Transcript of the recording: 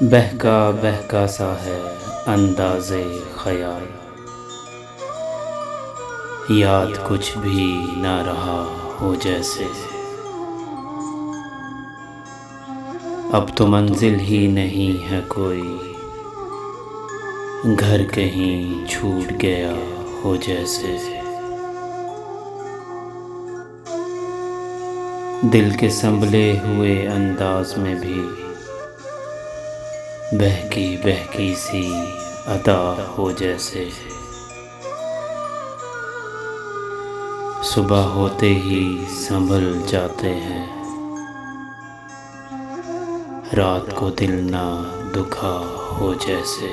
बहका बहका सा है अंदाज़े ख़याल, याद कुछ भी ना रहा हो जैसे। अब तो मंजिल ही नहीं है कोई, घर कहीं छूट गया हो जैसे। दिल के संभले हुए अंदाज में भी बहकी बहकी सी अदा हो जैसे। सुबह होते ही संभल जाते हैं, रात को दिल ना दुखा हो जैसे।